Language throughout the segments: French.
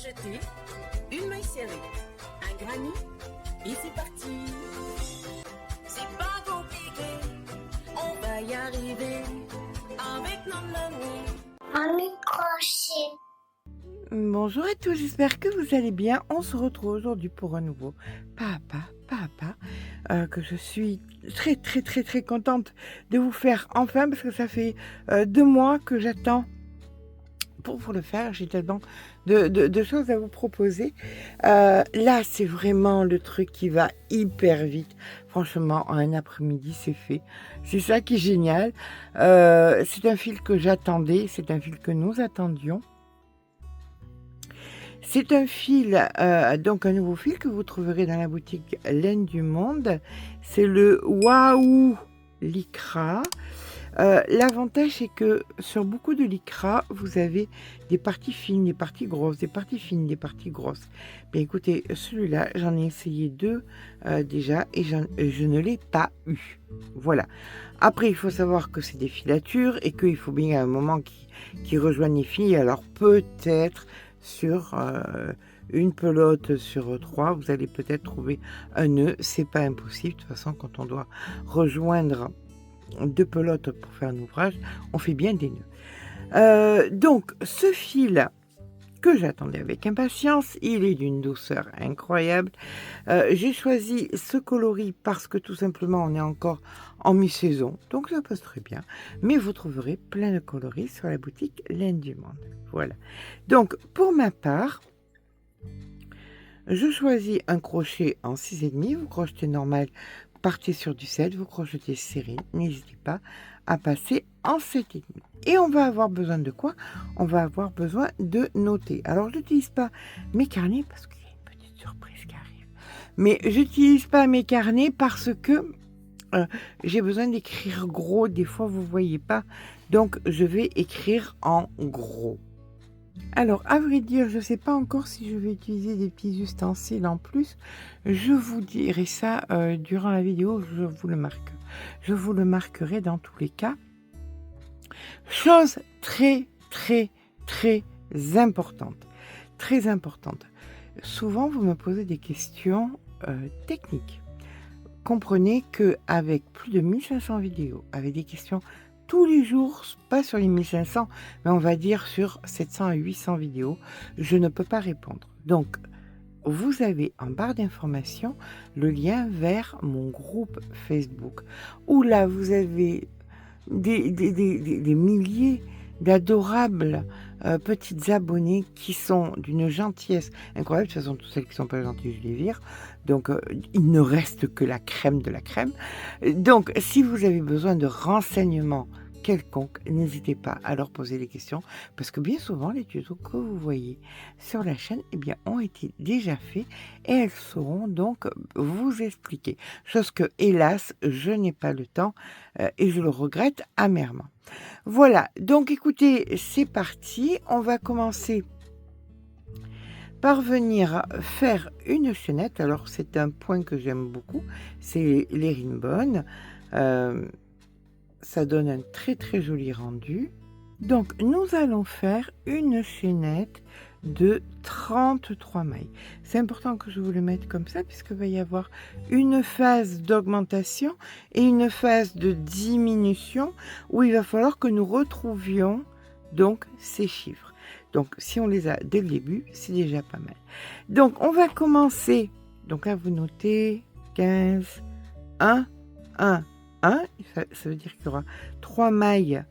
jeter, une maille serrée, un granit, et c'est parti. C'est pas compliqué, on va y arriver avec nos mamies. Un microchip. Bonjour à tous, j'espère que vous allez bien. On se retrouve aujourd'hui pour un nouveau Papa, que je suis très contente de vous faire enfin, parce que ça fait 2 mois que j'attends pour vous le faire. J'ai tellement de choses à vous proposer. Là, c'est vraiment le truc qui va hyper vite. Franchement, en un après-midi, c'est fait. C'est ça qui est génial. C'est un fil que j'attendais, c'est un fil que nous attendions. C'est un fil, donc un nouveau fil que vous trouverez dans la boutique Laine du Monde. C'est le Waouh Lycra. L'avantage, c'est que sur beaucoup de lycra, vous avez des parties fines, des parties grosses, des parties fines, des parties grosses. Bien écoutez, celui-là, j'en ai essayé 2 déjà et je ne l'ai pas eu. Voilà. Après, il faut savoir que c'est des filatures et qu'il faut bien à un moment qui rejoignent les filles. Alors peut-être sur une pelote sur 3, vous allez peut-être trouver un nœud. C'est pas impossible. De toute façon, quand on doit rejoindre 2 pelotes pour faire un ouvrage, on fait bien des nœuds. Donc, ce fil que j'attendais avec impatience, il est d'une douceur incroyable. J'ai choisi ce coloris parce que tout simplement, on est encore en mi-saison, donc ça passe très bien. Mais vous trouverez plein de coloris sur la boutique Laine du Monde. Voilà. Donc, pour ma part, je choisis un crochet en 6,5. Vous crochetez normal, partez sur du 7, vous crochetez serré, n'hésitez pas à passer en 7,5. Et on va avoir besoin de quoi? On va avoir besoin de noter. Alors, je n'utilise pas mes carnets parce qu'il y a une petite surprise qui arrive. Mais je n'utilise pas mes carnets parce que j'ai besoin d'écrire gros. Des fois, vous ne voyez pas. Donc, je vais écrire en gros. Alors, à vrai dire, je ne sais pas encore si je vais utiliser des petits ustensiles en plus. Je vous dirai ça durant la vidéo, je vous le marque. Je vous le marquerai dans tous les cas. Chose très importante. Très importante. Souvent, vous me posez des questions techniques. Comprenez qu'avec plus de 1500 vidéos, avec des questions tous les jours, pas sur les 1500, mais on va dire sur 700 à 800 vidéos, je ne peux pas répondre. Donc, vous avez en barre d'informations le lien vers mon groupe Facebook, où là, vous avez des milliers d'adorables petites abonnées qui sont d'une gentillesse incroyable. De toute façon, toutes celles qui ne sont pas gentilles, je les vire. Donc, il ne reste que la crème de la crème. Donc, si vous avez besoin de renseignements quelconques, n'hésitez pas à leur poser des questions, parce que bien souvent, les tutos que vous voyez sur la chaîne, eh bien, ont été déjà faits et elles sauront donc vous expliquer. Chose que, hélas, je n'ai pas le temps et je le regrette amèrement. Voilà, donc écoutez, c'est parti. On va commencer par venir faire une chaînette. Alors, c'est un point que j'aime beaucoup, c'est l'herringbone. Ça donne un très joli rendu. Donc, nous allons faire une chaînette de 33 mailles. C'est important que je vous le mette comme ça, puisqu'il va y avoir une phase d'augmentation et une phase de diminution, où il va falloir que nous retrouvions donc ces chiffres. Donc, si on les a dès le début, c'est déjà pas mal. Donc, on va commencer. Donc là, vous notez 15, 1, 1, 1. Ça veut dire qu'il y aura 3 mailles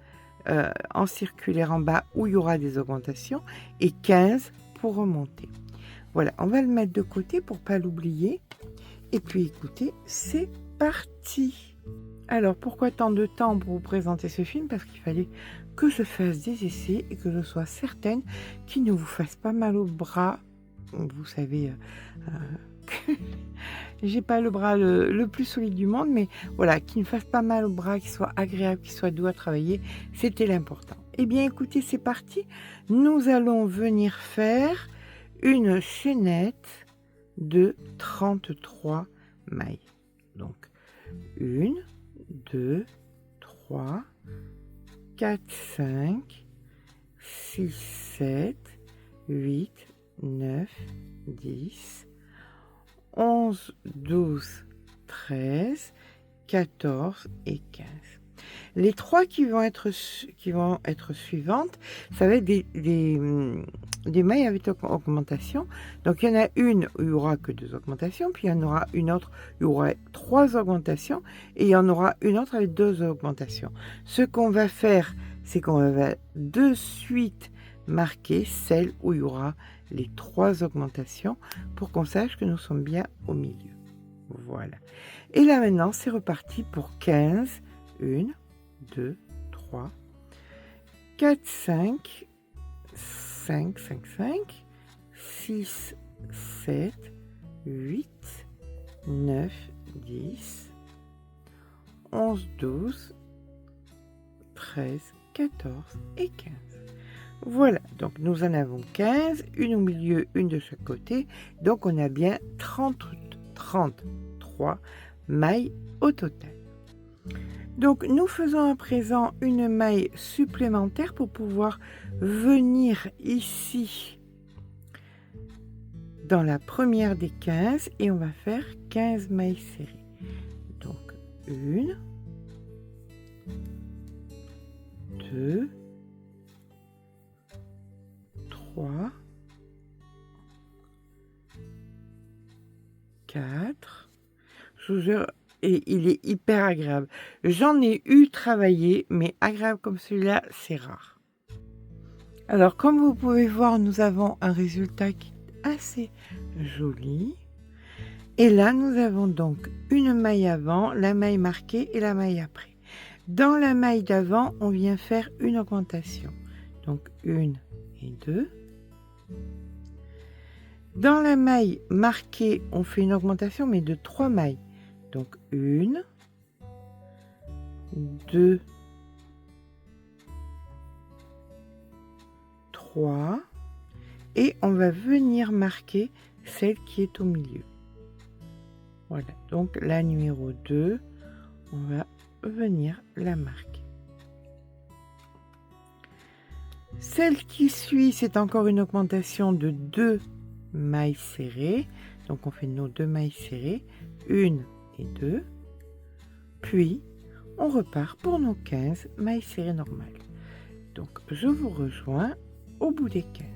en circulaire en bas où il y aura des augmentations et 15 pour remonter. Voilà, on va le mettre de côté pour pas l'oublier. Et puis, écoutez, c'est parti. Alors, pourquoi tant de temps pour vous présenter ce film? Parce qu'il fallait que je fasse des essais et que je sois certaine qu'il ne vous fasse pas mal au bras. Vous savez que j'ai pas le bras le plus solide du monde, mais voilà, qu'il ne fasse pas mal au bras, qu'il soit agréable, qu'il soit doux à travailler, c'était l'important. Eh bien, écoutez, c'est parti. Nous allons venir faire une chaînette de 33 mailles. Donc, 1, 2, 3, 4, 5, 6, 7, 8, 9, 10, 11, 12, 13, 14 et 15. Les 3 qui vont être suivantes, ça va être des mailles avec augmentation. Donc il y en a une où il n'y aura que 2 augmentations, puis il y en aura une autre où il y aura 3 augmentations, et il y en aura une autre avec 2 augmentations. Ce qu'on va faire, c'est qu'on va de suite marquer celle où il y aura les 3 augmentations pour qu'on sache que nous sommes bien au milieu. Voilà. Et là maintenant, c'est reparti pour 15. 1, 2, 3, 4, 5, 5, 5, 5, 6, 7, 8, 9, 10, 11, 12, 13, 14 et 15. Voilà, donc nous en avons 15, une au milieu, une de chaque côté. Donc on a bien 33 mailles au total. Donc nous faisons à présent une maille supplémentaire pour pouvoir venir ici dans la première des 15 et on va faire 15 mailles serrées. Donc 1, 2, 3, 4, je vous jure, et il est hyper agréable. J'en ai eu travaillé, mais agréable comme celui-là, c'est rare. Alors, comme vous pouvez voir, nous avons un résultat qui est assez joli. Et là, nous avons donc une maille avant, la maille marquée et la maille après. Dans la maille d'avant, on vient faire une augmentation. Donc, 1 et 2. Dans la maille marquée, on fait une augmentation, mais de 3 mailles. Donc 1, 2, 3, et on va venir marquer celle qui est au milieu. Voilà, donc la numéro 2, on va venir la marquer. Celle qui suit, c'est encore une augmentation de 2 mailles serrées. Donc on fait nos 2 mailles serrées, 1 et 2, puis on repart pour nos 15 mailles serrées normales. Donc je vous rejoins au bout des 15.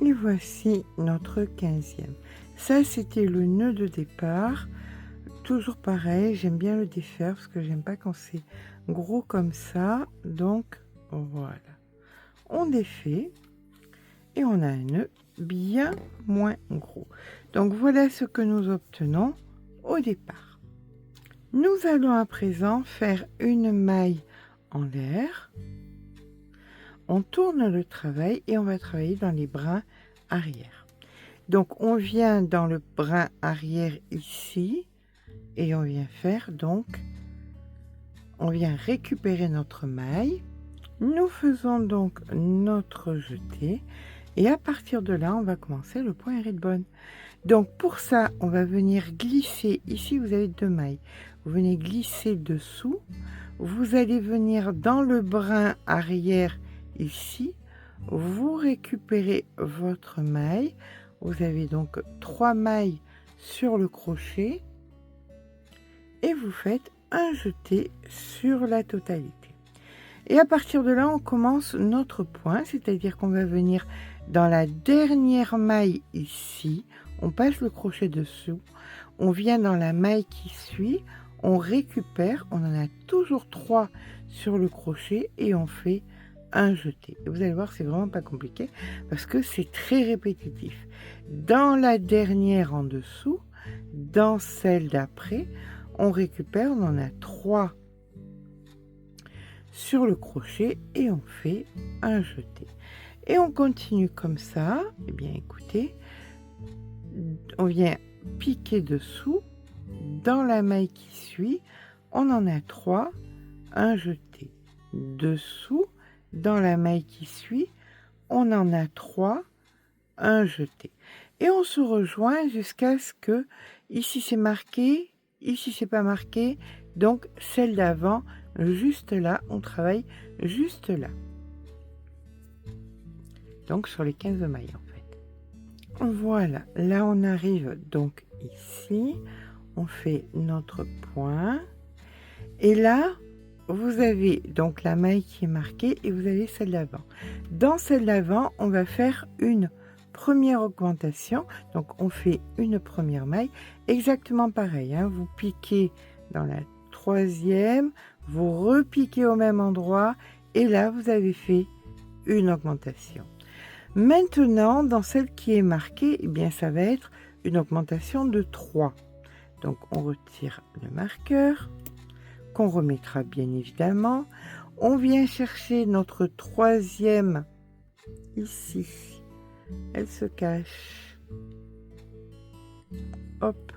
Et voici notre 15e. Ça, c'était le nœud de départ. Toujours pareil, j'aime bien le défaire parce que j'aime pas quand c'est gros comme ça. Donc voilà, on défait. Et on a un nœud bien moins gros. Donc voilà ce que nous obtenons au départ. Nous allons à présent faire une maille en l'air. On tourne le travail et on va travailler dans les brins arrière. Donc on vient dans le brin arrière ici et on vient faire donc, on vient récupérer notre maille. Nous faisons donc notre jeté. Et à partir de là, on va commencer le point ribbon. Donc pour ça, on va venir glisser. Ici, vous avez 2 mailles. Vous venez glisser dessous. Vous allez venir dans le brin arrière ici. Vous récupérez votre maille. Vous avez donc 3 mailles sur le crochet. Et vous faites un jeté sur la totalité. Et à partir de là, on commence notre point. C'est-à-dire qu'on va venir dans la dernière maille ici, on passe le crochet dessous, on vient dans la maille qui suit, on récupère, on en a toujours 3 sur le crochet et on fait un jeté. Et vous allez voir, c'est vraiment pas compliqué parce que c'est très répétitif. Dans la dernière en dessous, dans celle d'après, on récupère, on en a 3 sur le crochet et on fait un jeté. Et on continue comme ça. Eh bien, écoutez, on vient piquer dessous. Dans la maille qui suit, on en a 3, un jeté. Dessous, dans la maille qui suit, on en a 3, un jeté. Et on se rejoint jusqu'à ce que, ici c'est marqué, ici c'est pas marqué, donc celle d'avant juste là, on travaille juste là. Donc sur les 15 mailles en fait. Voilà, là on arrive donc ici, on fait notre point. Et là, vous avez donc la maille qui est marquée et vous avez celle d'avant. Dans celle d'avant, on va faire une première augmentation. Donc on fait une première maille, exactement pareil, hein. Vous piquez dans la troisième, vous repiquez au même endroit et là vous avez fait une augmentation. Maintenant, dans celle qui est marquée, eh bien ça va être une augmentation de 3. Donc on retire le marqueur, qu'on remettra bien évidemment. On vient chercher notre troisième ici. Elle se cache. Hop.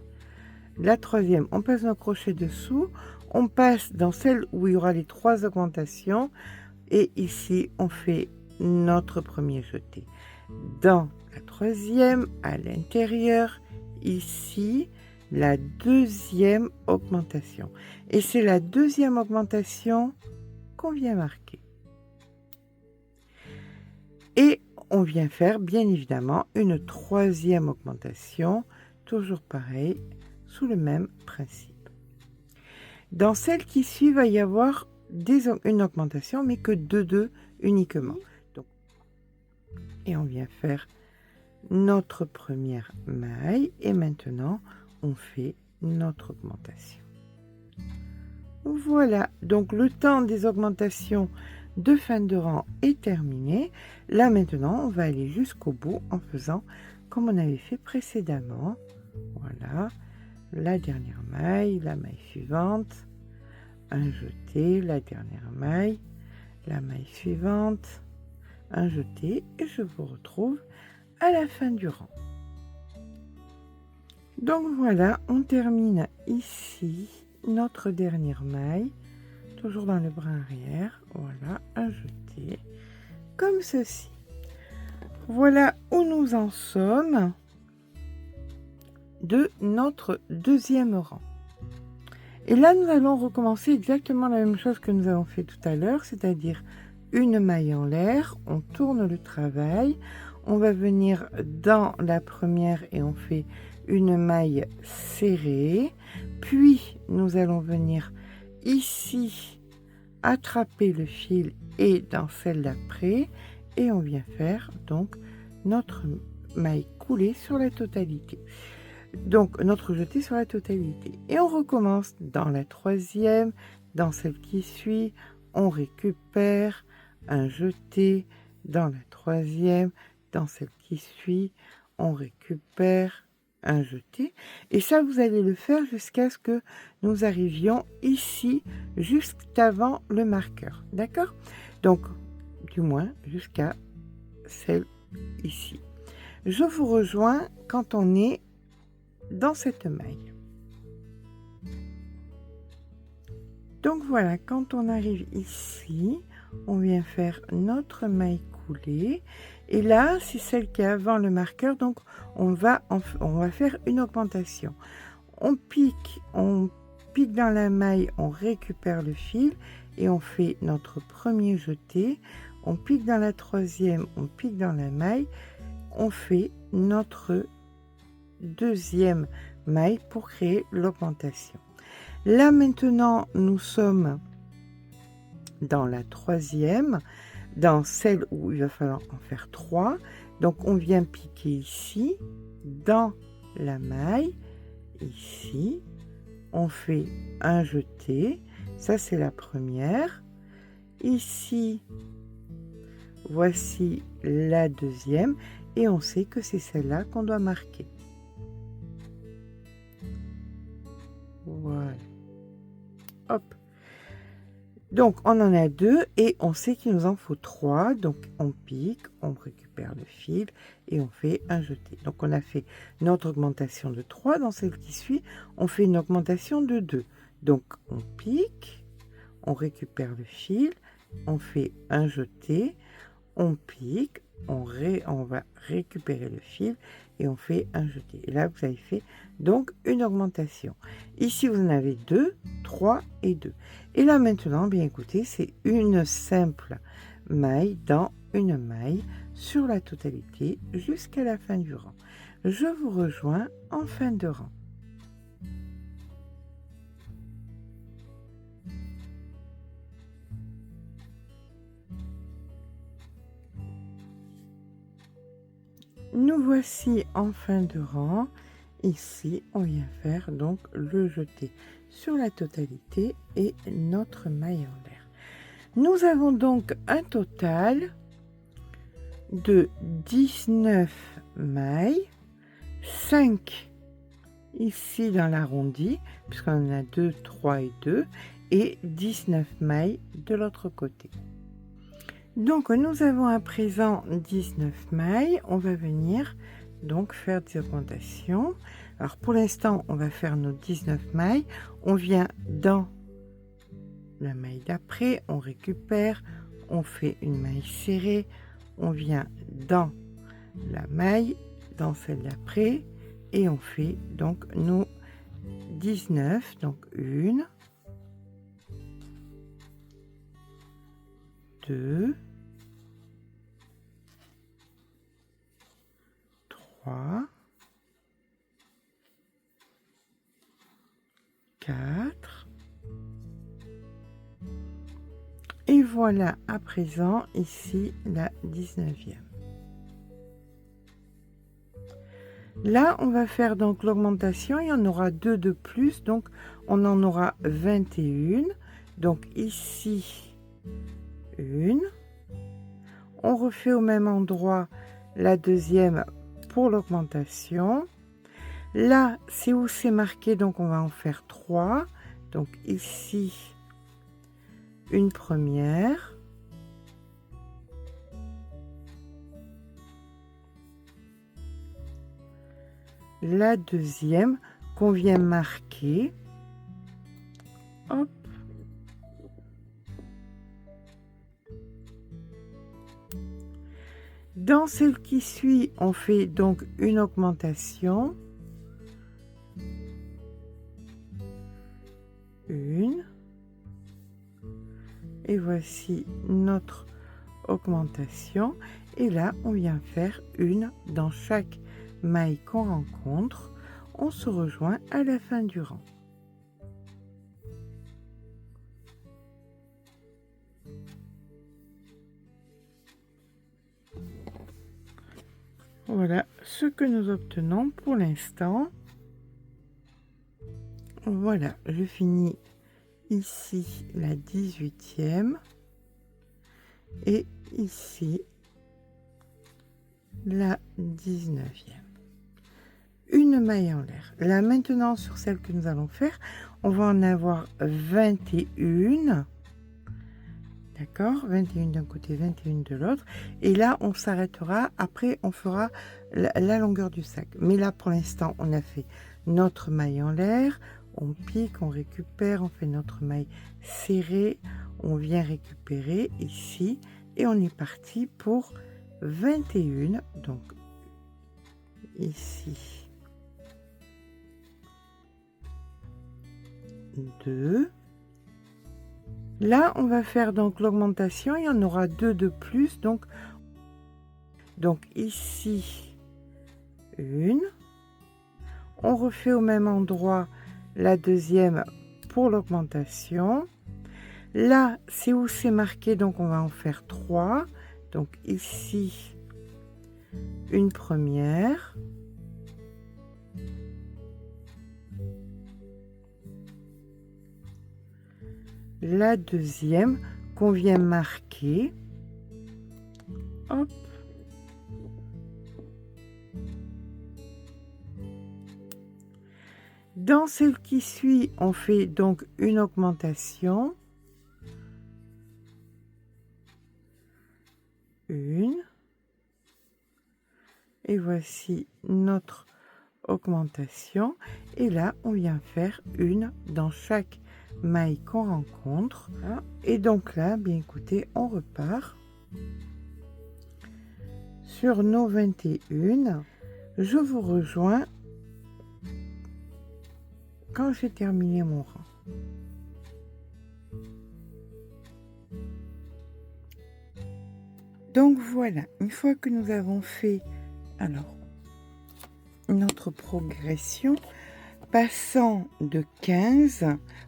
La troisième, on passe nos crochets dessous. On passe dans celle où il y aura les 3 augmentations. Et ici, on fait notre premier jeté. Dans la troisième, à l'intérieur, ici, la deuxième augmentation. Et c'est la deuxième augmentation qu'on vient marquer. Et on vient faire, bien évidemment, une troisième augmentation, toujours pareil, sous le même principe. Dans celle qui suit, il va y avoir une augmentation, mais que de 2 uniquement. Donc, et on vient faire notre première maille, et maintenant, on fait notre augmentation. Voilà, donc le temps des augmentations de fin de rang est terminé. Là maintenant, on va aller jusqu'au bout en faisant comme on avait fait précédemment. Voilà, la dernière maille, la maille suivante, un jeté, la dernière maille, la maille suivante, un jeté, et je vous retrouve à la fin du rang. Donc voilà, on termine ici notre dernière maille, toujours dans le bras arrière. Voilà, un jeté, comme ceci. Voilà où nous en sommes de notre deuxième rang. Et là, nous allons recommencer exactement la même chose que nous avons fait tout à l'heure, c'est-à-dire une maille en l'air, on tourne le travail, on va venir dans la première et on fait une maille serrée, puis nous allons venir ici attraper le fil et dans celle d'après, et on vient faire donc notre maille coulée sur la totalité, donc notre jeté sur la totalité, et on recommence dans la troisième, dans celle qui suit, on récupère un jeté, dans la troisième, dans celle qui suit, on récupère un jeté, et ça vous allez le faire jusqu'à ce que nous arrivions ici, juste avant le marqueur, d'accord? Donc du moins jusqu'à celle ici. Je vous rejoins quand on est dans cette maille. Donc voilà, quand on arrive ici, on vient faire notre maille coulée, et là c'est celle qui est avant le marqueur, donc on va faire une augmentation. On pique dans la maille, on récupère le fil et on fait notre premier jeté. On pique dans la troisième, on pique dans la maille, on fait notre deuxième maille pour créer l'augmentation. Là maintenant nous sommes dans la troisième, dans celle où il va falloir en faire 3, donc on vient piquer ici dans la maille, ici on fait un jeté, ça c'est la première, ici voici la deuxième, et on sait que c'est celle-là qu'on doit marquer. Voilà, hop. Donc on en a 2 et on sait qu'il nous en faut 3, donc on pique, on récupère le fil et on fait un jeté. Donc on a fait notre augmentation de 3, dans celle qui suit on fait une augmentation de 2. Donc on pique, on récupère le fil, on fait un jeté, on pique, on va récupérer le fil et on fait un jeté. Et là, vous avez fait donc une augmentation. Ici, vous en avez 2, 3 et 2. Et là, maintenant, bien écoutez, c'est une simple maille dans une maille sur la totalité jusqu'à la fin du rang. Je vous rejoins en fin de rang. Nous voici en fin de rang. Ici, on vient faire donc le jeté sur la totalité et notre maille en l'air. Nous avons donc un total de 19 mailles, 5 ici dans l'arrondi, puisqu'on en a 2, 3 et 2, et 19 mailles de l'autre côté. Donc nous avons à présent 19 mailles, on va venir donc faire des augmentations. Alors pour l'instant on va faire nos 19 mailles, on vient dans la maille d'après, on récupère, on fait une maille serrée, on vient dans la maille, dans celle d'après et on fait donc nos 19, donc 1, 2, 3, 4 et voilà à présent ici la 19e. Là on va faire donc l'augmentation, il y en aura 2 de plus, donc on en aura 21. Donc ici une, on refait au même endroit la deuxième pour l'augmentation. Là c'est où c'est marqué, donc on va en faire 3. Donc ici une première, la deuxième qu'on vient marquer, hop, dans celle qui suit on fait donc une augmentation, une, et voici notre augmentation, et là on vient faire une dans chaque maille qu'on rencontre. On se rejoint à la fin du rang. Voilà ce que nous obtenons pour l'instant. Voilà, je finis ici la 18e et ici la 19e. Une maille en l'air. Là maintenant sur celle que nous allons faire, on va en avoir 21. D'accord, 21 d'un côté, 21 de l'autre. Et là on s'arrêtera, après on fera la longueur du sac. Mais là pour l'instant on a fait notre maille en l'air, on pique, on récupère, on fait notre maille serrée, on vient récupérer ici et on est parti pour 21. Donc ici 2. Là on va faire donc l'augmentation, il y en aura 2 de plus, donc ici une, on refait au même endroit la deuxième pour l'augmentation. Là c'est où c'est marqué, donc on va en faire 3. Donc ici une première, la deuxième qu'on vient marquer, hop, dans celle qui suit on fait donc une augmentation, une, et voici notre augmentation, et là on vient faire une dans chaque maille qu'on rencontre. Et donc là bien écoutez, on repart sur nos 21. Je vous rejoins quand j'ai terminé mon rang. Donc voilà, une fois que nous avons fait notre progression, passant de 15,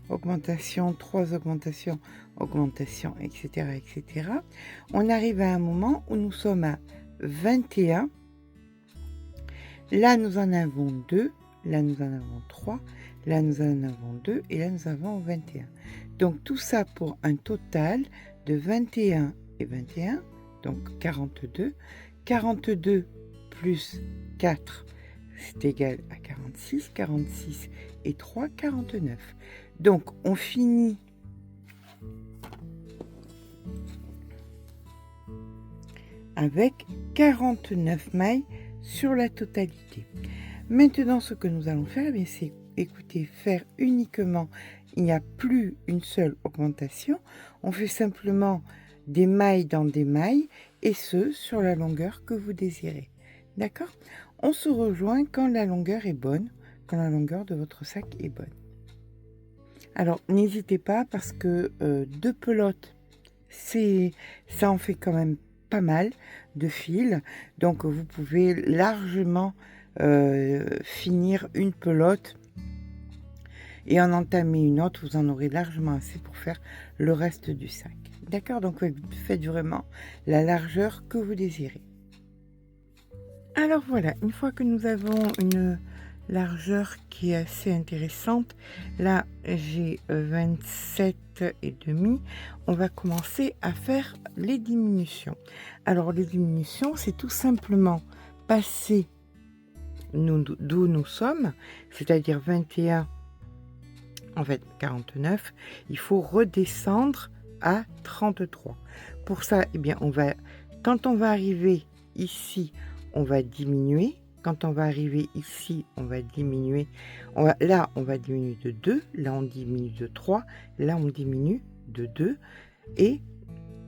augmentation, 3 augmentations, augmentation, etc., etc., on arrive à un moment où nous sommes à 21. Là, nous en avons 2, là, nous en avons 3, là, nous en avons 2, et là, nous avons 21. Donc, tout ça pour un total de 21 et 21, donc 42. 42 plus 4, c'est égal à 46. 46 et 3, 49. Donc, on finit avec 49 mailles sur la totalité. Maintenant, ce que nous allons faire, c'est faire uniquement, il n'y a plus une seule augmentation, on fait simplement des mailles dans des mailles, et ce, sur la longueur que vous désirez. D'accord? On se rejoint quand la longueur est bonne, quand la longueur de votre sac est bonne. Alors, n'hésitez pas, parce que 2 pelotes, ça en fait quand même pas mal de fil, donc vous pouvez largement finir une pelote et en entamer une autre. Vous en aurez largement assez pour faire le reste du sac. D'accord? Donc faites vraiment la largeur que vous désirez. Alors voilà, une fois que nous avons une largeur qui est assez intéressante, là j'ai 27,5, on va commencer à faire les diminutions. Alors les diminutions, c'est tout simplement passer d'où nous sommes, c'est-à-dire 21, en fait 49, il faut redescendre à 33. Pour ça, quand on va arriver ici, on va diminuer. Quand on va arriver ici, on va diminuer. Là, on va diminuer de 2. Là, on diminue de 3. Là, on diminue de 2. Et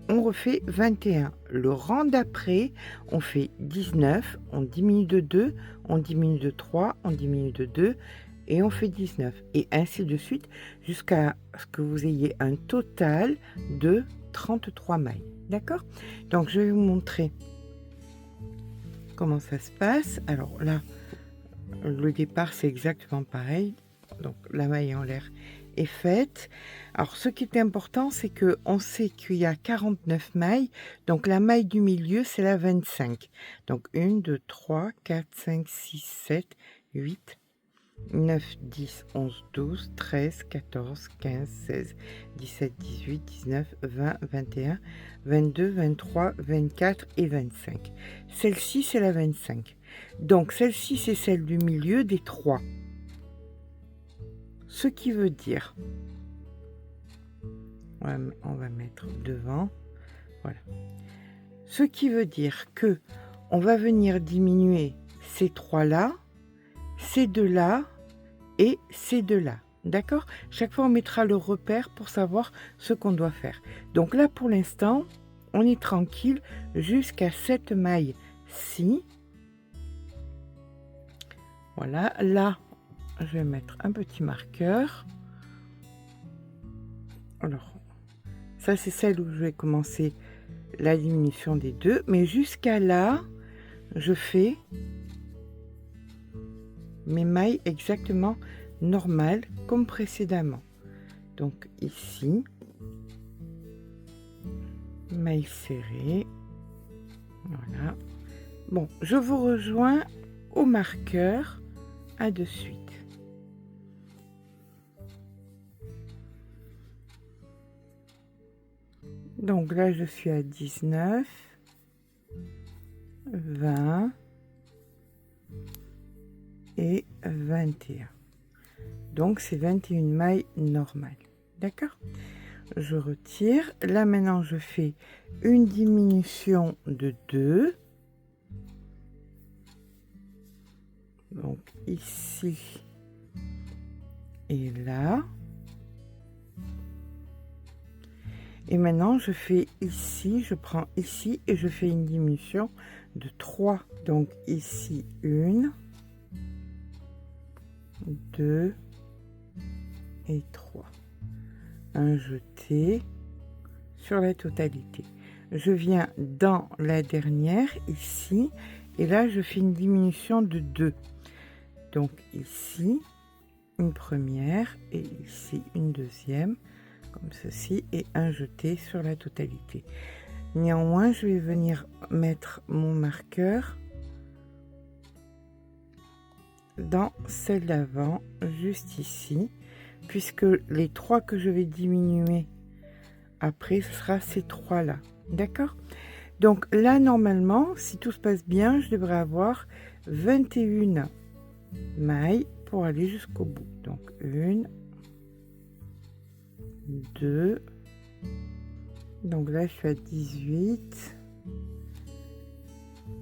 on refait 21. Le rang d'après, on fait 19. On diminue de 2. On diminue de 3. On diminue de 2. Et on fait 19. Et ainsi de suite, jusqu'à ce que vous ayez un total de 33 mailles. D'accord? Donc, je vais vous montrer comment ça se passe. Alors là, le départ, c'est exactement pareil. Donc, la maille en l'air est faite. Alors, ce qui est important, c'est que on sait qu'il y a 49 mailles. Donc, la maille du milieu, c'est la 25. Donc, 1, 2, 3, 4, 5, 6, 7, 8, 9, 10, 11, 12, 13, 14, 15, 16, 17, 18, 19, 20, 21, 22, 23, 24 et 25. Celle-ci, c'est la 25. Donc, celle-ci, c'est celle du milieu des 3. Ce qui veut dire... on va mettre devant. Voilà. Ce qui veut dire que on va venir diminuer ces 3-là, ces 2-là et ces 2-là. D'accord? Chaque fois, on mettra le repère pour savoir ce qu'on doit faire. Donc là, pour l'instant, on est tranquille jusqu'à cette maille-ci. Voilà. Là, je vais mettre un petit marqueur. Alors, ça, c'est celle où je vais commencer la diminution des 2. Mais jusqu'à là, je fais mes mailles exactement normales comme précédemment. Donc ici, maille serrée. Voilà. Bon, je vous rejoins au marqueur. À de suite. Donc là, je suis à 19, 20 et 21. Donc, c'est 21 mailles normales. D'accord? Je retire. Là, maintenant, je fais une diminution de 2. Donc, ici et là. Et maintenant, je fais ici, je prends ici et je fais une diminution de 3. Donc ici, 1, 2 et 3. Un jeté sur la totalité. Je viens dans la dernière, ici, et là, je fais une diminution de 2. Donc ici, une première, et ici, une deuxième, comme ceci, et un jeté sur la totalité. Néanmoins, je vais venir mettre mon marqueur dans celle d'avant, juste ici, puisque les 3 que je vais diminuer après, ce sera ces 3 là. D'accord? Donc là, normalement, si tout se passe bien, je devrais avoir 21 mailles pour aller jusqu'au bout. Donc 1, 2, donc là je suis à 18,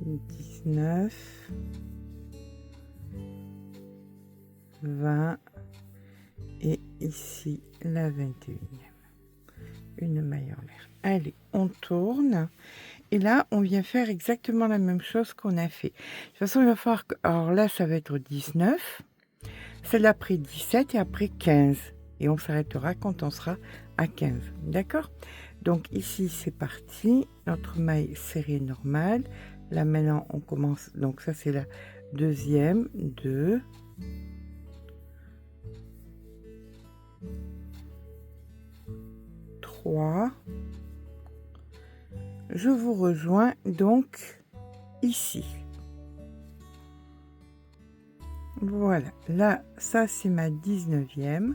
19, 20 et ici la 21e. Une maille en l'air. Allez, on tourne. Et là, on vient faire exactement la même chose qu'on a fait. De toute façon, il va falloir que... Alors là, ça va être 19. Celle d'après 17 et après 15. Et on s'arrêtera quand on sera à 15. D'accord? Donc ici, c'est parti. Notre maille serrée normale. Là, maintenant, on commence. Donc ça, c'est la deuxième. 2. 3. Je vous rejoins donc ici. Voilà, là, ça c'est ma 19e.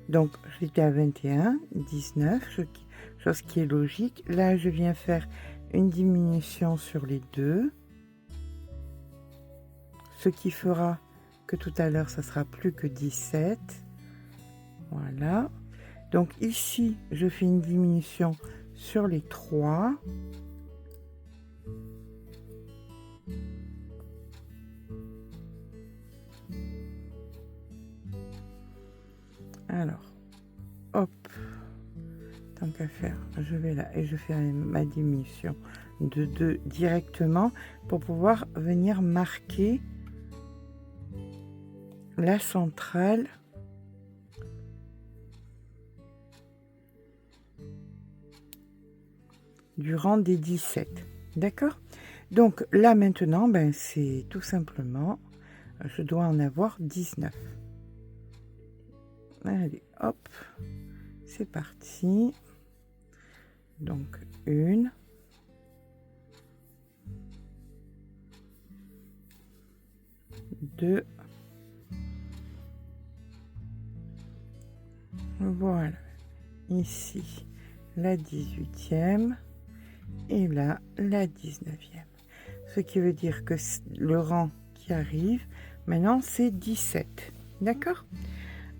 Donc j'étais à 21, 19, chose qui est logique. Là, je viens faire une diminution sur les deux. Ce qui fera que tout à l'heure, ça sera plus que 17. Voilà. Donc ici, je fais une diminution sur les 3. Alors, hop, tant qu'à faire, je vais là et je fais ma diminution de 2 directement pour pouvoir venir marquer la centrale du rang des 17. D'accord? Donc là maintenant, ben, c'est tout simplement, je dois en avoir 19. Allez, hop, c'est parti. Donc 1, 2, voilà, ici la 18e et là la 19e. Ce qui veut dire que le rang qui arrive maintenant c'est 17. D'accord?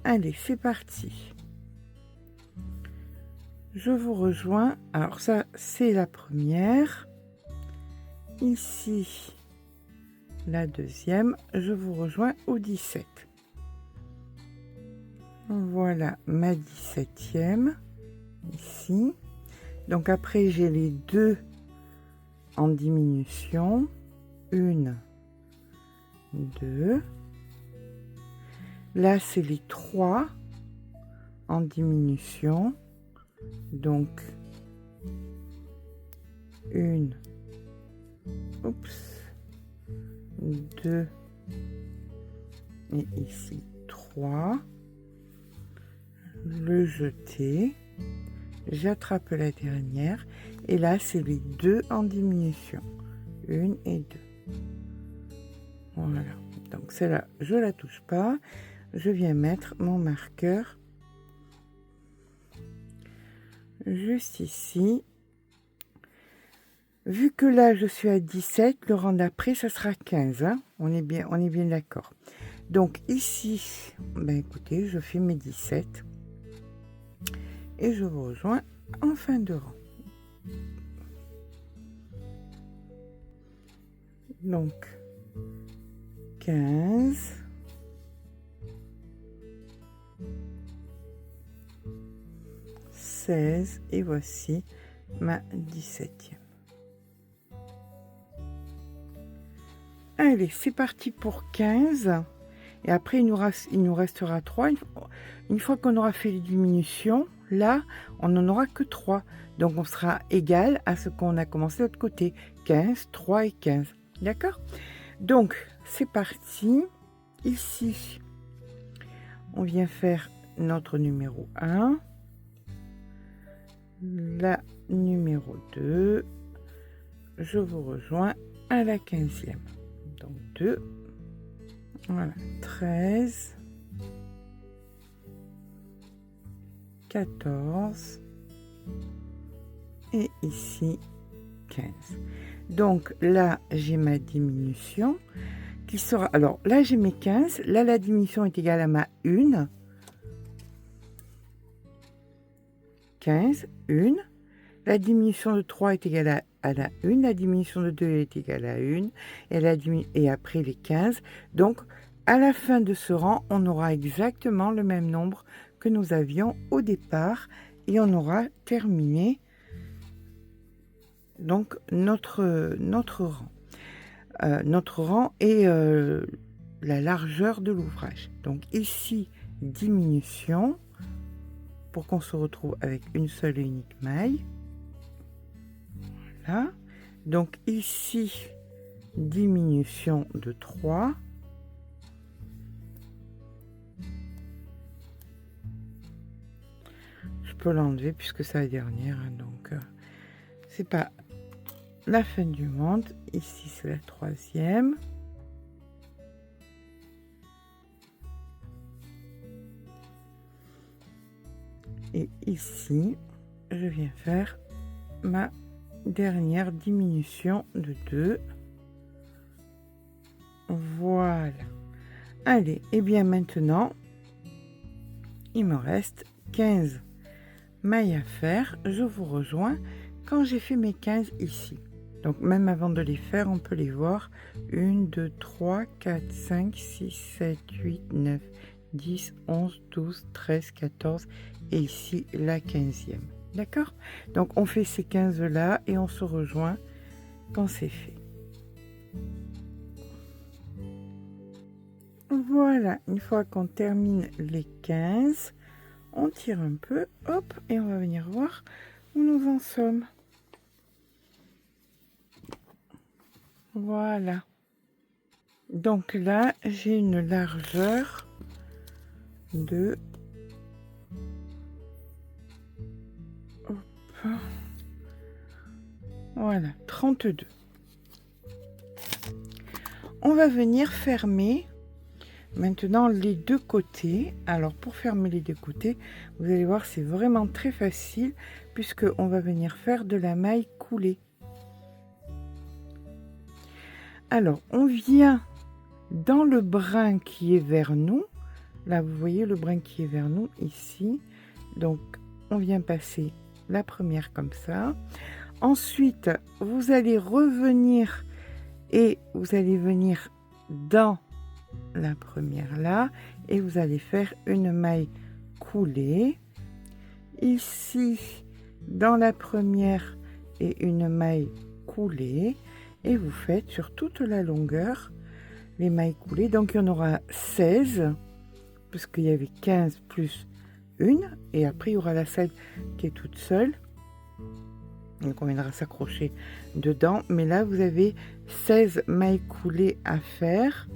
Allez, c'est parti. Je vous rejoins. Alors ça, c'est la première. Ici, la deuxième. Je vous rejoins au 17. Voilà ma 17e. Ici. Donc après, j'ai les deux en diminution. 1, 2. Là, c'est les 3 en diminution. Donc, 1, oups, 2, et ici 3. Le jeter. J'attrape la dernière. Et là, c'est les 2 en diminution. 1 et 2. Voilà. Donc, celle-là, je la touche pas. Je viens mettre mon marqueur juste ici. Vu que là je suis à 17, le rang d'après ça sera 15, hein. On est bien d'accord. Donc ici, ben écoutez, je fais mes 17 et je vous rejoins en fin de rang. Donc 15, 16, 16 et voici ma 17e. Allez, c'est parti pour 15. Et après, il nous restera 3. Une fois qu'on aura fait les diminutions, là, on n'en aura que 3. Donc, on sera égal à ce qu'on a commencé de l'autre côté. 15, 3 et 15. D'accord? Donc, c'est parti. Ici, on vient faire notre numéro 1. La numéro 2. Je vous rejoins à la 15e. Donc 2, voilà, 13, 14 et ici 15. Donc là, j'ai ma diminution qui sera, alors là j'ai mes 15, là la diminution est égale à ma 1, 15, 1, la diminution de 3 est égale à la 1, la diminution de 2 est égale à 1, et après les 15. Donc, à la fin de ce rang, on aura exactement le même nombre que nous avions au départ, et on aura terminé donc notre rang. Notre rang est la largeur de l'ouvrage. Donc ici, diminution, pour qu'on se retrouve avec une seule et unique maille. Voilà. Donc ici, diminution de 3. Je peux l'enlever puisque c'est la dernière, hein, donc c'est pas la fin du monde. Ici, c'est la 3e. Et ici, je viens faire ma dernière diminution de 2. Voilà. Allez, et bien maintenant, il me reste 15 mailles à faire. Je vous rejoins quand j'ai fait mes 15 ici. Donc même avant de les faire, on peut les voir. 1, 2, 3, 4, 5, 6, 7, 8, 9, 10, 11, 12, 13, 14 et ici la 15e. D'accord? Donc on fait ces 15 là et on se rejoint quand c'est fait. Voilà, une fois qu'on termine les 15, on tire un peu, hop, et on va venir voir où nous en sommes. Voilà. Donc là, j'ai une largeur de... Hop. Voilà, 32. On va venir fermer maintenant les deux côtés. Alors pour fermer les deux côtés, vous allez voir, c'est vraiment très facile puisque on va venir faire de la maille coulée. Alors on vient dans le brin qui est vers nous. Là vous voyez le brin qui est vers nous ici. Donc on vient passer la première comme ça. Ensuite vous allez revenir et vous allez venir dans la première là et vous allez faire une maille coulée ici dans la première et une maille coulée et vous faites sur toute la longueur les mailles coulées. Donc il y en aura 16 puisqu'il y avait 15 plus une et après il y aura la celle qui est toute seule, donc on viendra s'accrocher dedans, mais là vous avez 16 mailles coulées à faire.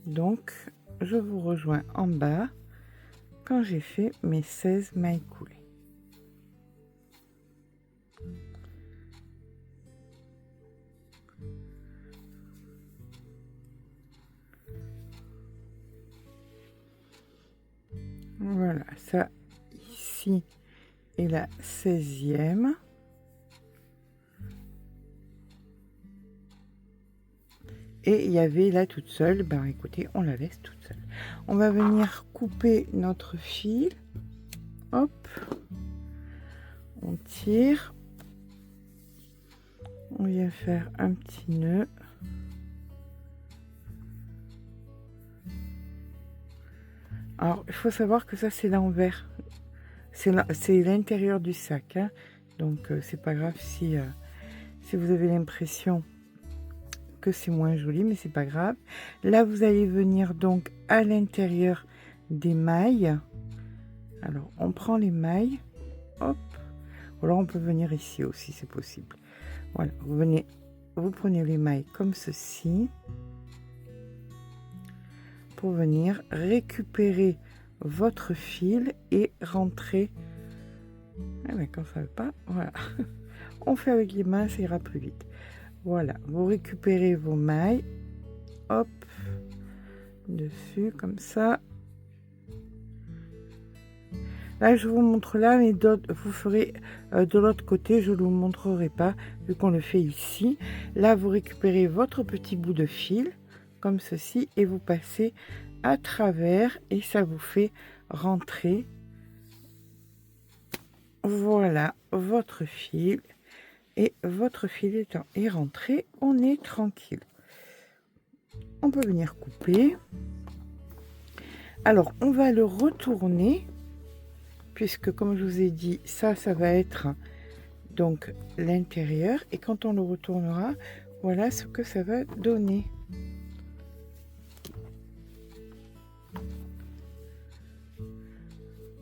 Donc je vous rejoins en bas quand j'ai fait mes 16 mailles coulées. Voilà, ça ici est la 16e. Et il y avait là toute seule, ben écoutez, on la laisse toute seule. On va venir couper notre fil. Hop. On tire. On vient faire un petit nœud. Alors, il faut savoir que ça, c'est l'envers. c'est l'intérieur du sac, hein. Donc c'est pas grave si vous avez l'impression que c'est moins joli, mais c'est pas grave. Là vous allez venir donc à l'intérieur des mailles. Alors on prend les mailles, hop, ou alors on peut venir ici aussi, c'est possible. Voilà, vous prenez les mailles comme ceci pour venir récupérer votre fil et rentrer. Ah mais quand ça veut pas, voilà. On fait avec les mains, ça ira plus vite. Voilà, vous récupérez vos mailles, hop, dessus comme ça. Là je vous montre là, mais vous ferez de l'autre côté, je ne vous montrerai pas vu qu'on le fait ici. Là vous récupérez votre petit bout de fil comme ceci et vous passez à travers et ça vous fait rentrer, voilà, votre fil, et votre fil étant est rentré, on est tranquille. On peut venir couper. Alors on va le retourner puisque comme je vous ai dit, ça va être donc l'intérieur, et quand on le retournera, voilà ce que ça va donner.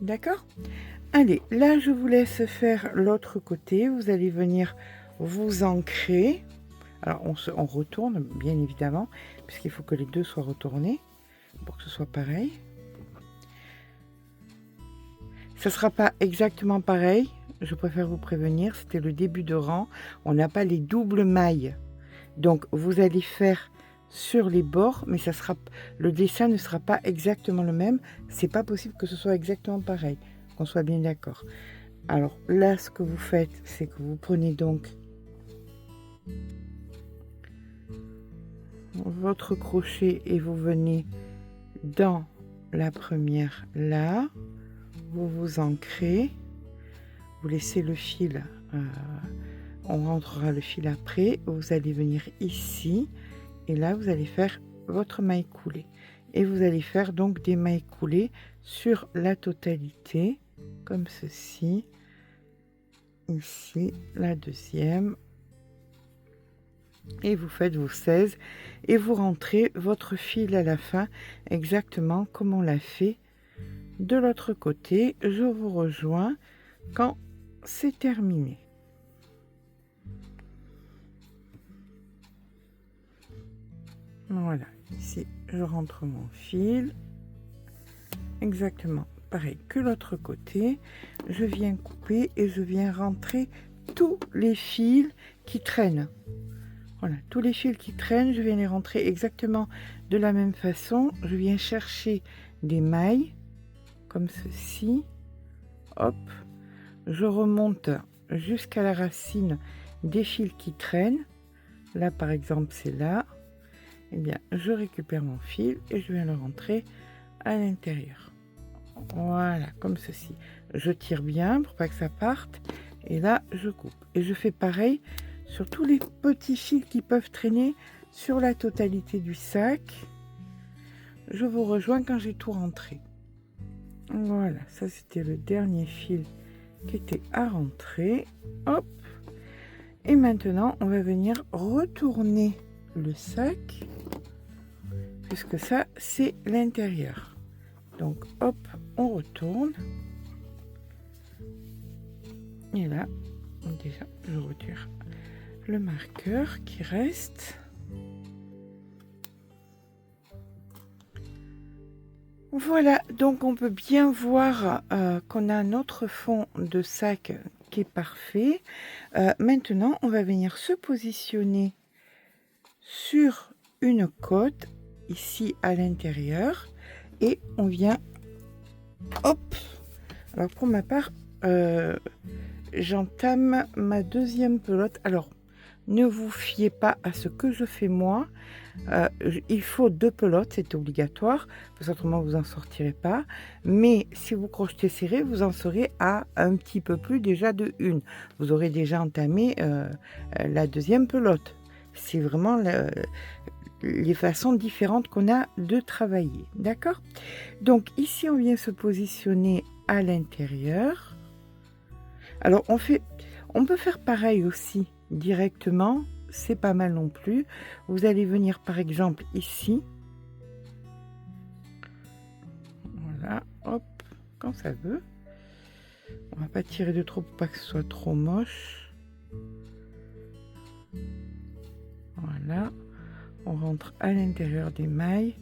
D'accord? Allez, là je vous laisse faire l'autre côté. Vous allez venir vous ancrer. Alors on retourne bien évidemment, puisqu'il faut que les deux soient retournés pour que ce soit pareil. Ça sera pas exactement pareil, je préfère vous prévenir, c'était le début de rang, on n'a pas les doubles mailles. Donc vous allez faire sur les bords, mais ça sera, le dessin ne sera pas exactement le même. C'est pas possible que ce soit exactement pareil, qu'on soit bien d'accord. Alors là, ce que vous faites, c'est que vous prenez donc votre crochet et vous venez dans la première là, vous vous ancrez, vous laissez le fil, on rentrera le fil après, vous allez venir ici. Et là, vous allez faire votre maille coulée. Et vous allez faire donc des mailles coulées sur la totalité, comme ceci. Ici, la deuxième. Et vous faites vos 16. Et vous rentrez votre fil à la fin, exactement comme on l'a fait de l'autre côté. Je vous rejoins quand c'est terminé. Voilà, ici je rentre mon fil, exactement pareil que l'autre côté. Je viens couper et je viens rentrer tous les fils qui traînent. Voilà, tous les fils qui traînent, je viens les rentrer exactement de la même façon. Je viens chercher des mailles comme ceci, hop, je remonte jusqu'à la racine des fils qui traînent. Là par exemple c'est là. Eh bien, je récupère mon fil et je viens le rentrer à l'intérieur. Voilà, comme ceci. Je tire bien pour pas que ça parte. Et là, je coupe. Et je fais pareil sur tous les petits fils qui peuvent traîner sur la totalité du sac. Je vous rejoins quand j'ai tout rentré. Voilà, ça c'était le dernier fil qui était à rentrer. Hop. Et maintenant, on va venir retourner le sac, puisque ça c'est l'intérieur. Donc hop, on retourne, et là déjà je retire le marqueur qui reste. Voilà, donc on peut bien voir qu'on a notre fond de sac qui est parfait. Maintenant on va venir se positionner sur une côte ici à l'intérieur et on vient, hop, alors pour ma part j'entame ma deuxième pelote. Alors ne vous fiez pas à ce que je fais moi, il faut 2 pelotes, c'est obligatoire parce qu'autrement vous en sortirez pas, mais si vous crochetez serré vous en serez à un petit peu plus déjà de une, vous aurez déjà entamé la deuxième pelote. C'est vraiment les façons différentes qu'on a de travailler, d'accord? Donc ici, on vient se positionner à l'intérieur. Alors, on peut faire pareil aussi, directement, c'est pas mal non plus. Vous allez venir, par exemple, ici. Voilà, hop, quand ça veut. On va pas tirer de trop pour pas que ce soit trop moche. Voilà, on rentre à l'intérieur des mailles.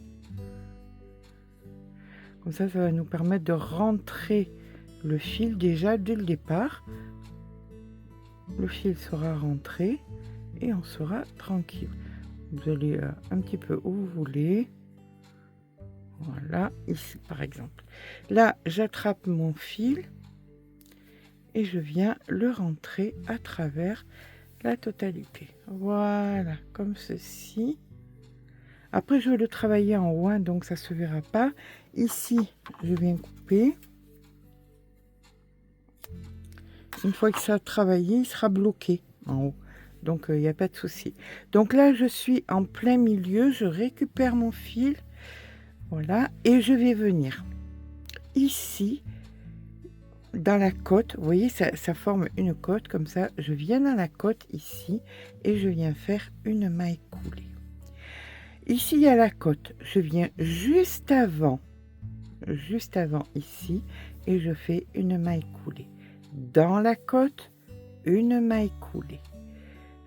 Comme ça va nous permettre de rentrer le fil déjà dès le départ. Le fil sera rentré et on sera tranquille. Vous allez un petit peu où vous voulez. Voilà, ici par exemple. Là, j'attrape mon fil et je viens le rentrer à travers la totalité. Voilà, comme ceci. Après, je vais le travailler en haut, hein, donc ça se verra pas. Ici, je viens couper. Une fois que ça a travaillé, il sera bloqué en haut. Donc, il n'y a pas de souci. Donc là, je suis en plein milieu. Je récupère mon fil. Voilà. Et je vais venir ici, dans la côte. Vous voyez, ça forme une côte comme ça. Je viens dans la côte ici et je viens faire une maille coulée. Ici, il y a la côte. Je viens juste avant ici et je fais une maille coulée. Dans la côte, une maille coulée.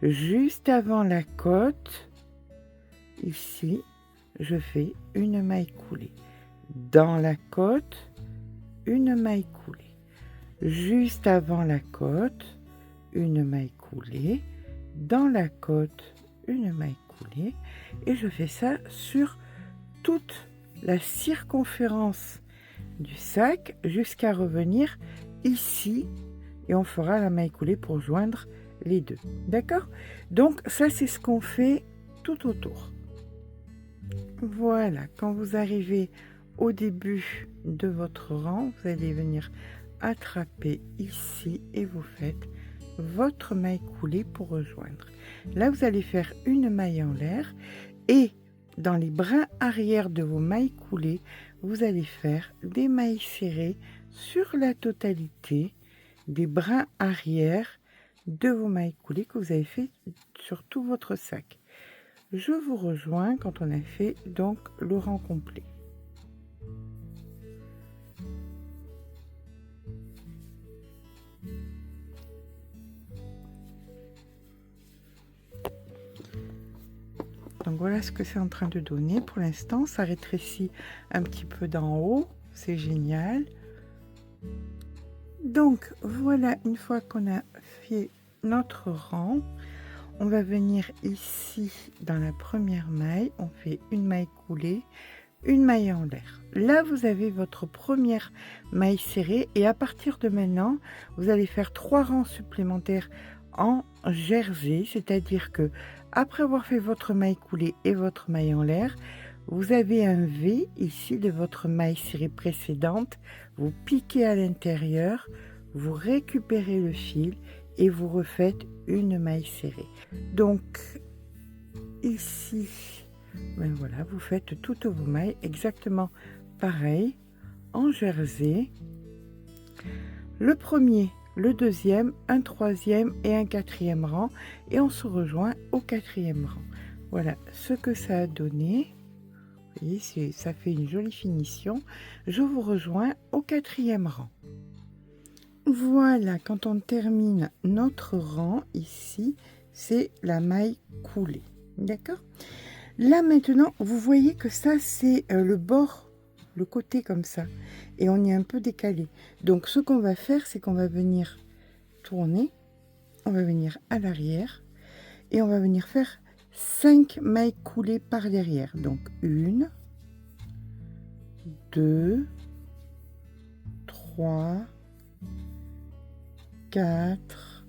Juste avant la côte, ici, je fais une maille coulée. Dans la côte, une maille coulée. Juste avant la côte, une maille coulée. Dans la côte, une maille coulée. Et je fais ça sur toute la circonférence du sac jusqu'à revenir ici et on fera la maille coulée pour joindre les deux, d'accord? Donc ça, c'est ce qu'on fait tout autour. Voilà, quand vous arrivez au début de votre rang, vous allez venir attraper ici et vous faites votre maille coulée pour rejoindre. Là, vous allez faire une maille en l'air et dans les brins arrière de vos mailles coulées, vous allez faire des mailles serrées sur la totalité des brins arrière de vos mailles coulées que vous avez fait sur tout votre sac. Je vous rejoins quand on a fait donc le rang complet. Donc voilà ce que c'est en train de donner pour l'instant. Ça rétrécit un petit peu d'en haut, c'est génial. Donc voilà, une fois qu'on a fait notre rang, on va venir ici dans la première maille, on fait une maille coulée, une maille en l'air. Là, vous avez votre première maille serrée et à partir de maintenant, vous allez faire 3 rangs supplémentaires en jersey, c'est-à-dire que après avoir fait votre maille coulée et votre maille en l'air, vous avez un V ici de votre maille serrée précédente, vous piquez à l'intérieur, vous récupérez le fil et vous refaites une maille serrée. Donc ici, ben voilà, vous faites toutes vos mailles exactement pareil en jersey. Le premier, le deuxième, un troisième et un quatrième rang et on se rejoint au quatrième rang. Voilà ce que ça a donné. Vous voyez, ça fait une jolie finition. Je vous rejoins au quatrième rang. Voilà, quand on termine notre rang ici, c'est la maille coulée. D'accord? Là maintenant, vous voyez que ça c'est le bord, le côté comme ça. Et on est un peu décalé. Donc ce qu'on va faire, c'est qu'on va venir tourner. On va venir à l'arrière. Et on va venir faire 5 mailles coulées par derrière. Donc 1, 2, 3, 4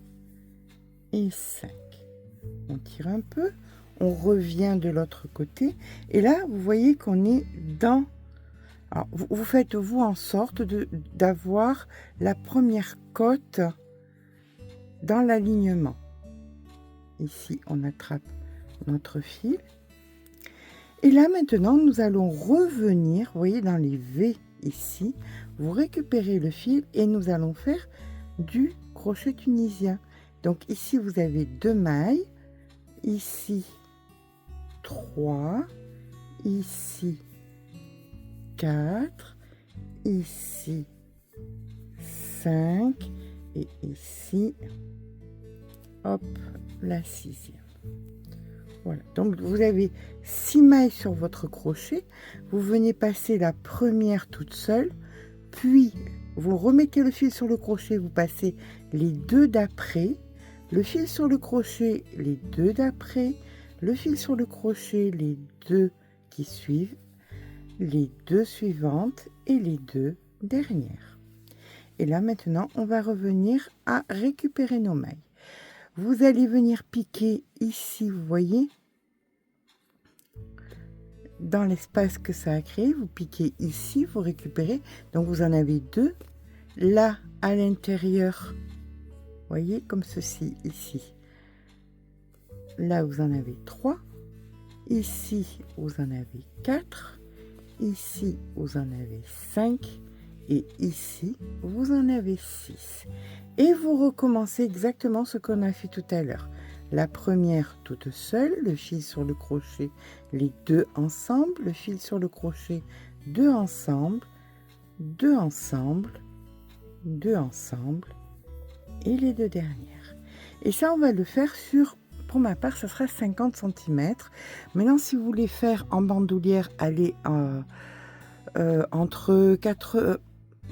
et 5. On tire un peu, on revient de l'autre côté et là vous voyez qu'on est dans... Alors, vous faites vous en sorte d'avoir la première côte dans l'alignement. Ici on attrape notre fil Et là maintenant nous allons revenir, vous voyez dans les V ici, vous récupérez le fil et nous allons faire du crochet tunisien. Donc ici vous avez 2 mailles, ici 3, ici 4, ici 5 et ici hop la 6e. Voilà, donc vous avez 6 mailles sur votre crochet, vous venez passer la première toute seule, puis vous remettez le fil sur le crochet, vous passez les 2 d'après, le fil sur le crochet, les 2 d'après, le fil sur le crochet, les 2 qui suivent, les 2 suivantes et les 2 dernières. Et là maintenant on va revenir à récupérer nos mailles. Vous allez venir piquer ici, vous voyez, dans l'espace que ça a créé, vous piquez ici, vous récupérez, donc vous en avez 2, là à l'intérieur, voyez, comme ceci, ici, là vous en avez 3, ici vous en avez 4, ici vous en avez 5, et ici vous en avez 6. Et vous recommencez exactement ce qu'on a fait tout à l'heure. La première toute seule, le fil sur le crochet, les 2 ensemble, le fil sur le crochet, 2 ensemble, 2 ensemble, 2 ensemble, et les 2 dernières. Et ça, on va le faire sur, pour ma part, ça sera 50 cm. Maintenant, si vous voulez faire en bandoulière, allez entre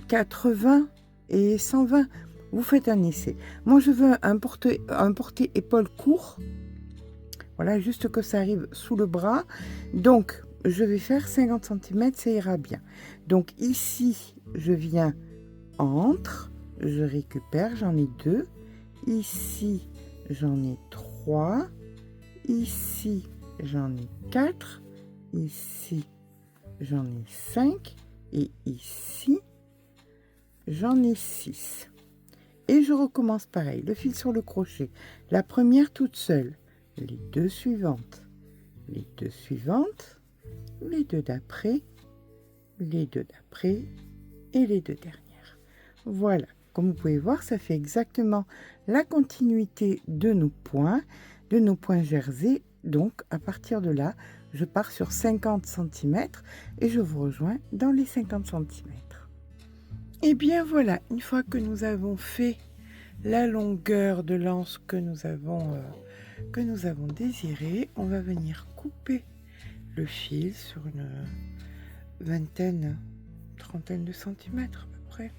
80 et 120. Vous faites un essai. Moi, je veux un porté-épaule court. Voilà, juste que ça arrive sous le bras. Donc, je vais faire 50 cm, ça ira bien. Donc, ici, je viens entre, je récupère, j'en ai 2. Ici, j'en ai 3. Ici, j'en ai 4. Ici, j'en ai 5. Et ici, j'en ai 6. Et je recommence pareil, le fil sur le crochet, la première toute seule, les 2 suivantes, les 2 suivantes, les 2 d'après, les 2 d'après et les 2 dernières. Voilà, comme vous pouvez voir, ça fait exactement la continuité de nos points jersey. Donc à partir de là, je pars sur 50 cm et je vous rejoins dans les 50 cm. Et bien voilà, une fois que nous avons fait la longueur de lance que nous avons désirée, on va venir couper le fil sur une vingtaine, trentaine de centimètres à peu près.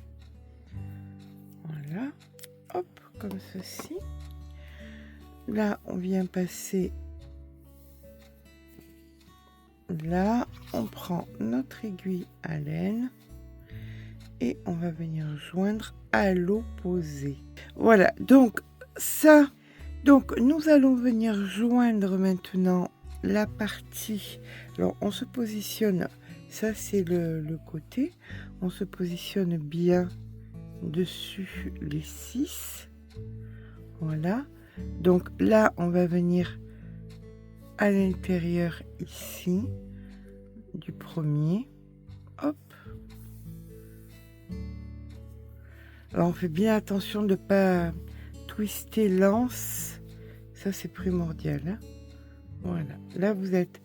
Voilà, hop, comme ceci. Là, on vient passer. Là, on prend notre aiguille à laine. Et on va venir joindre à l'opposé. Voilà, donc ça, donc nous allons venir joindre maintenant la partie. Alors on se positionne, ça c'est le côté, on se positionne bien dessus les 6. Voilà, donc là on va venir à l'intérieur ici du premier. Hop. Alors on fait bien attention de ne pas twister l'anse, ça c'est primordial, hein. Voilà, là vous êtes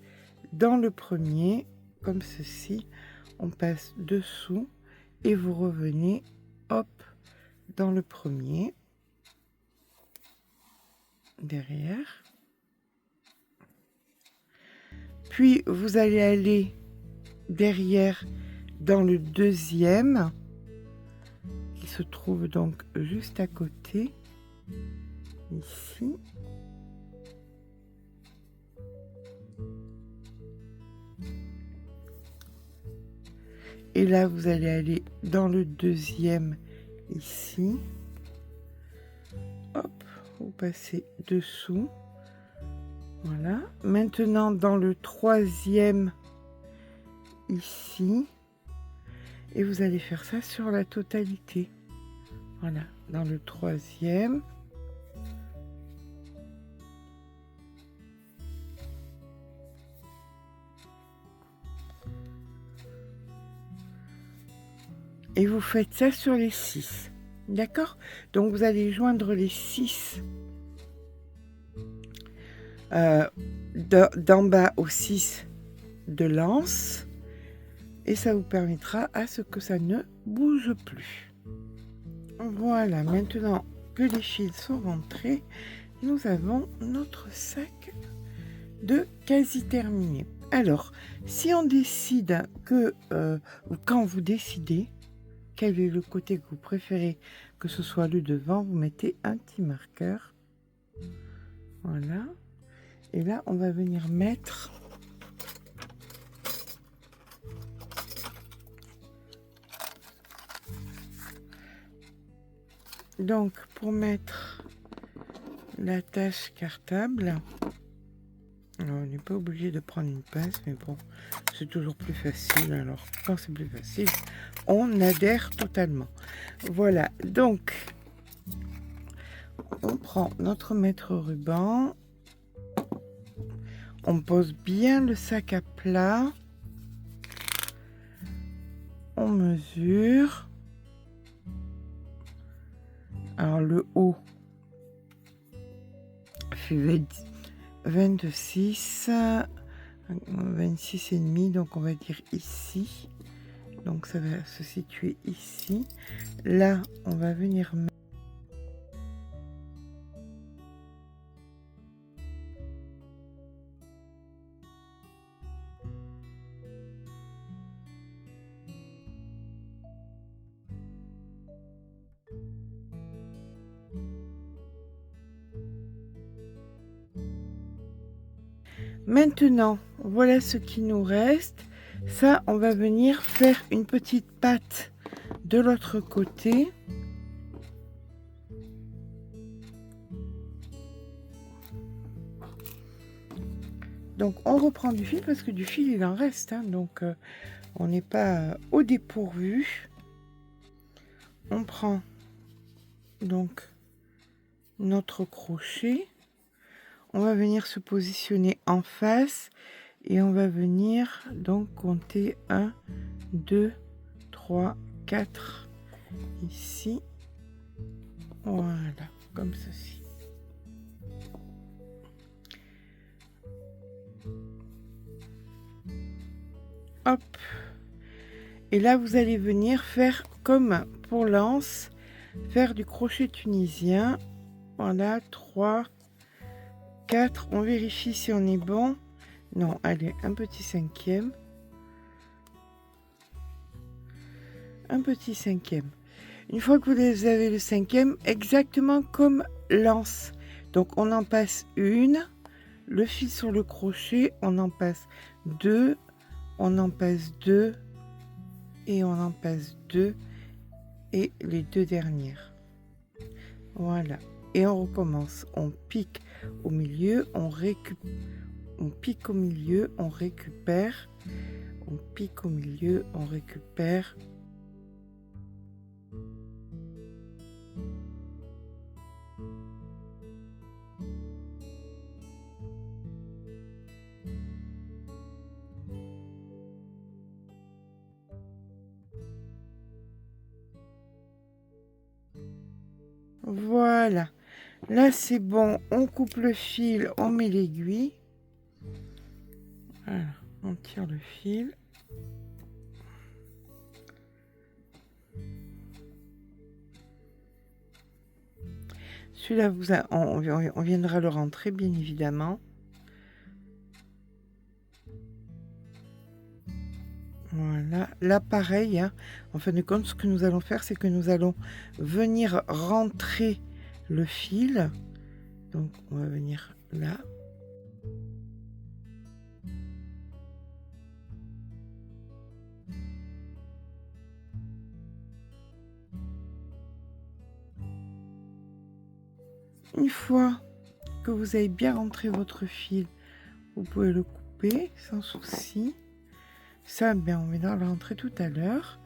dans le premier, comme ceci, on passe dessous et vous revenez, hop, dans le premier, derrière. Puis vous allez aller derrière dans le deuxième, qui se trouve donc juste à côté, ici. Et là, vous allez aller dans le deuxième, ici. Hop, vous passez dessous. Voilà. Maintenant, dans le troisième, ici. Et vous allez faire ça sur la totalité. Voilà, dans le troisième. Et vous faites ça sur les 6. D'accord? Donc vous allez joindre les 6 d'en bas aux 6 de l'anse. Et ça vous permettra à ce que ça ne bouge plus. Voilà, maintenant que les fils sont rentrés, nous avons notre sac de quasi terminé. Alors, si on décide que, ou quand vous décidez quel est le côté que vous préférez, que ce soit le devant, vous mettez un petit marqueur. Voilà. Et là, on va venir mettre donc pour mettre l'attache cartable. Alors, on n'est pas obligé de prendre une pince, mais bon, c'est toujours plus facile. Alors, quand c'est plus facile, on adhère totalement. Voilà, donc, on prend notre mètre ruban. On pose bien le sac à plat. On mesure. Alors, le haut fait 26, 26 et demi, donc on va dire ici. Donc ça va se situer ici. Là, on va venir mettre maintenant, voilà ce qui nous reste. Ça, on va venir faire une petite patte de l'autre côté. Donc, on reprend du fil parce que du fil, il en reste. Hein, donc, on n'est pas au dépourvu. On prend donc notre crochet. On va venir se positionner en face et on va venir donc compter 1, 2, 3, 4 ici. Voilà, comme ceci. Hop. Et là, vous allez venir faire comme pour l'anse, faire du crochet tunisien. Voilà, 3, 4. On vérifie si on est bon. Non, allez, un petit cinquième. Un petit cinquième. Une fois que vous avez le cinquième, exactement comme l'anse. Donc, on en passe une. Le fil sur le crochet, on en passe 2. On en passe 2. Et on en passe 2. Et les 2 dernières. Voilà. Et on recommence. On pique au milieu, on récupère. On pique au milieu, on récupère. On pique au milieu, on récupère. Voilà. Là, c'est bon. On coupe le fil, on met l'aiguille. Voilà, on tire le fil. Celui-là, on viendra le rentrer, bien évidemment. Voilà, là pareil, hein. En fin de compte, ce que nous allons faire, c'est que nous allons venir rentrer le fil. Donc, on va venir là. Une fois que vous avez bien rentré votre fil, vous pouvez le couper sans souci. Ça, bien, on viendra le rentrer tout à l'heure.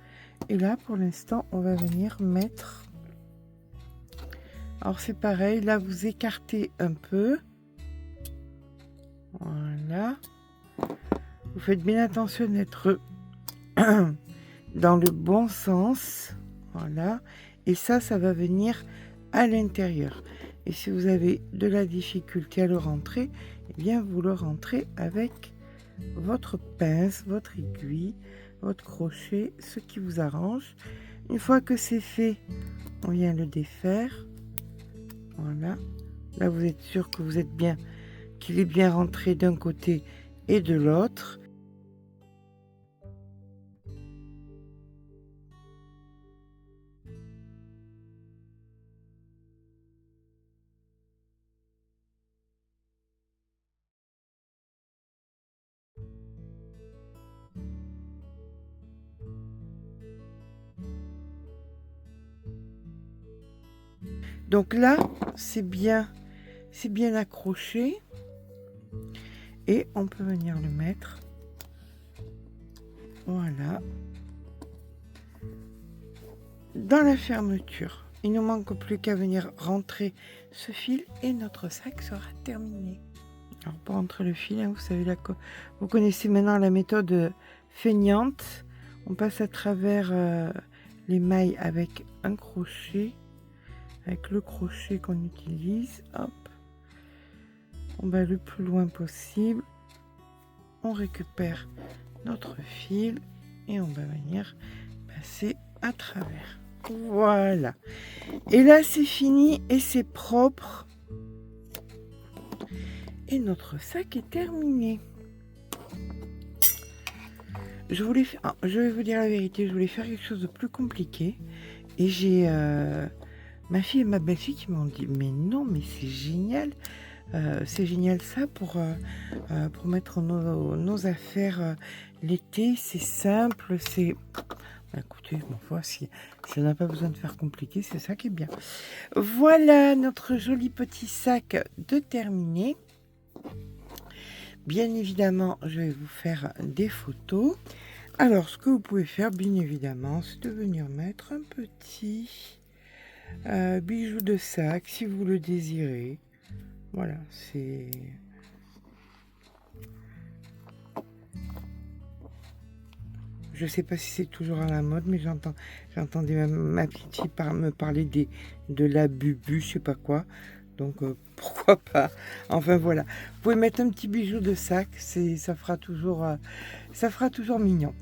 Et là, pour l'instant, on va venir mettre... Alors, c'est pareil. Là, vous écartez un peu. Voilà. Vous faites bien attention dans le bon sens. Voilà. Et ça va venir à l'intérieur. Et si vous avez de la difficulté à le rentrer, eh bien vous le rentrez avec votre pince, votre aiguille, votre crochet, ce qui vous arrange. Une fois que c'est fait, on vient le défaire. Voilà. Là, vous êtes sûr que vous êtes bien, qu'il est bien rentré d'un côté et de l'autre. Donc là, c'est bien accroché et on peut venir le mettre. Voilà. Dans la fermeture. Il ne manque plus qu'à venir rentrer ce fil et notre sac sera terminé. Alors pour rentrer le fil, hein, vous savez, vous connaissez maintenant la méthode feignante. On passe à travers les mailles avec un crochet, avec le crochet qu'on utilise. Hop, on va le plus loin possible. On récupère notre fil et on va venir passer à travers. Voilà. Et là, c'est fini et c'est propre. Et notre sac est terminé. Je vais vous dire la vérité, je voulais faire quelque chose de plus compliqué. Et j'ai ma fille et ma belle-fille qui m'ont dit, mais non, mais c'est génial. C'est génial ça pour mettre nos affaires l'été. C'est simple, c'est... Écoutez, bon, voici, ça n'a pas besoin de faire compliqué, c'est ça qui est bien. Voilà notre joli petit sac de terminé. Bien évidemment, je vais vous faire des photos. Alors, ce que vous pouvez faire, bien évidemment, c'est de venir mettre un petit bijou de sac, si vous le désirez. Voilà, c'est... Je sais pas si c'est toujours à la mode, mais j'entendais ma petite fille me parler de la bubu, je sais pas quoi. Donc pourquoi pas. Enfin voilà, vous pouvez mettre un petit bijou de sac, ça fera toujours mignon.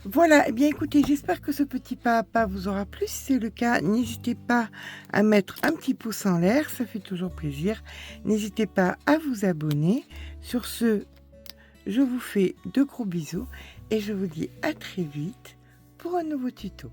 Voilà, eh bien écoutez, j'espère que ce petit pas à pas vous aura plu. Si c'est le cas, n'hésitez pas à mettre un petit pouce en l'air, ça fait toujours plaisir. N'hésitez pas à vous abonner. Sur ce, je vous fais de gros bisous et je vous dis à très vite pour un nouveau tuto.